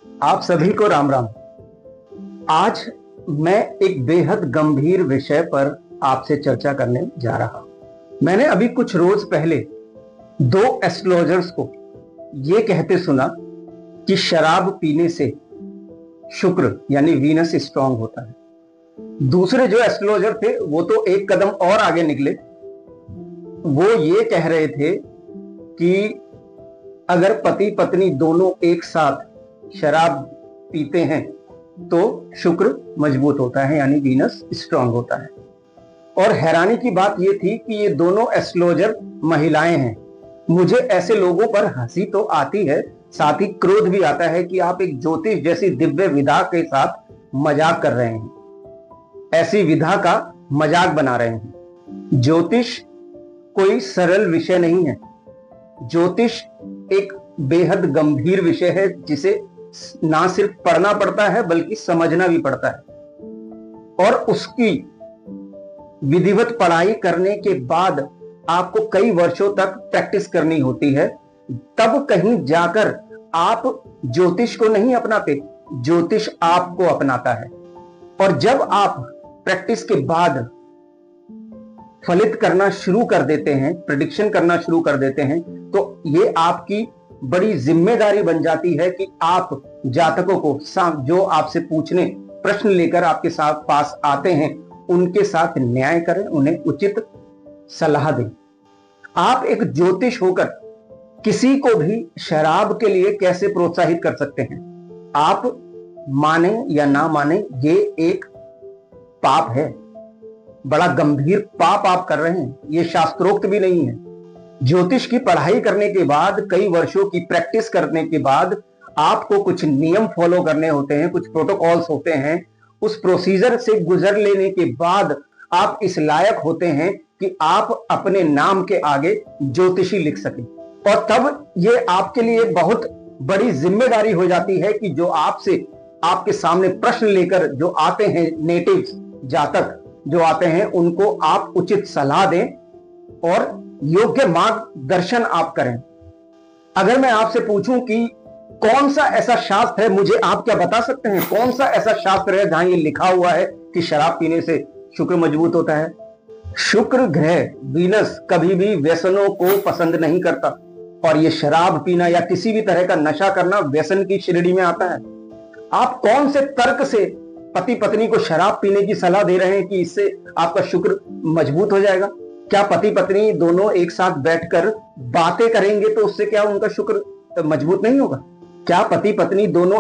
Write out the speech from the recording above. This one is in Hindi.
आप सभी को राम राम। आज मैं एक बेहद गंभीर विषय पर आपसे चर्चा करने जा रहा हूं। मैंने अभी कुछ रोज पहले दो एस्ट्रोलॉजर्स को यह कहते सुना कि शराब पीने से शुक्र यानी वीनस स्ट्रांग होता है। दूसरे जो एस्ट्रोलॉजर थे वो तो एक कदम और आगे निकले। वो ये कह रहे थे कि अगर पति पत्नी दोनों एक साथ शराब पीते हैं तो शुक्र मजबूत होता है यानी वीनस स्ट्रांग होता है। और हैरानी की बात यह थी कि ये दोनों एस्ट्रोलॉजर महिलाएं हैं। मुझे ऐसे लोगों पर हंसी तो आती है, साथ ही क्रोध भी आता है कि आप एक ज्योतिष जैसी दिव्य विधा के साथ मजाक कर रहे हैं, ऐसी विधा का मजाक बना रहे हैं। ज्योतिष कोई सरल विषय नहीं है। ज्योतिष एक बेहद गंभीर विषय है जिसे ना सिर्फ पढ़ना पड़ता है बल्कि समझना भी पड़ता है। और उसकी विधिवत पढ़ाई करने के बाद आपको कई वर्षों तक प्रैक्टिस करनी होती है, तब कहीं जाकर आप ज्योतिष को नहीं अपनाते, ज्योतिष आपको अपनाता है। और जब आप प्रैक्टिस के बाद फलित करना शुरू कर देते हैं, प्रेडिक्शन करना शुरू कर देते हैं, तो ये आपकी बड़ी जिम्मेदारी बन जाती है कि आप जातकों को जो आपसे पूछने प्रश्न लेकर आपके साथ पास आते हैं उनके साथ न्याय करें, उन्हें उचित सलाह दें। आप एक ज्योतिष होकर किसी को भी शराब के लिए कैसे प्रोत्साहित कर सकते हैं? आप माने या ना माने, ये एक पाप है, बड़ा गंभीर पाप आप कर रहे हैं। ये शास्त्रोक्त भी नहीं है। ज्योतिष की पढ़ाई करने के बाद, कई वर्षों की प्रैक्टिस करने के बाद आपको कुछ नियम फॉलो करने होते हैं, कुछ प्रोटोकॉल्स होते हैं। उस प्रोसीजर से गुजर लेने के बाद आप इस लायक होते हैं कि आप अपने नाम के आगे ज्योतिषी लिख सकें। और तब ये आपके लिए बहुत बड़ी जिम्मेदारी हो जाती है कि जो आपसे आपके सामने प्रश्न लेकर जो आते हैं, नेटिव्स जातक जो आते हैं, उनको आप उचित सलाह दें और योग्य मार्गदर्शन आप करें। अगर मैं आपसे पूछूं कि कौन सा ऐसा शास्त्र है, मुझे आप क्या बता सकते हैं कौन सा ऐसा शास्त्र है जहां ये लिखा हुआ है कि शराब पीने से शुक्र मजबूत होता है? शुक्र ग्रह वीनस कभी भी व्यसनों को पसंद नहीं करता, और ये शराब पीना या किसी भी तरह का नशा करना व्यसन की श्रेणी में आता है। आप कौन से तर्क से पति पत्नी को शराब पीने की सलाह दे रहे हैं कि इससे आपका शुक्र मजबूत हो जाएगा? क्या पति पत्नी दोनों एक साथ बैठकर बातें करेंगे तो उससे क्या उनका शुक्र मजबूत नहीं होगा? क्या पति पत्नी दोनों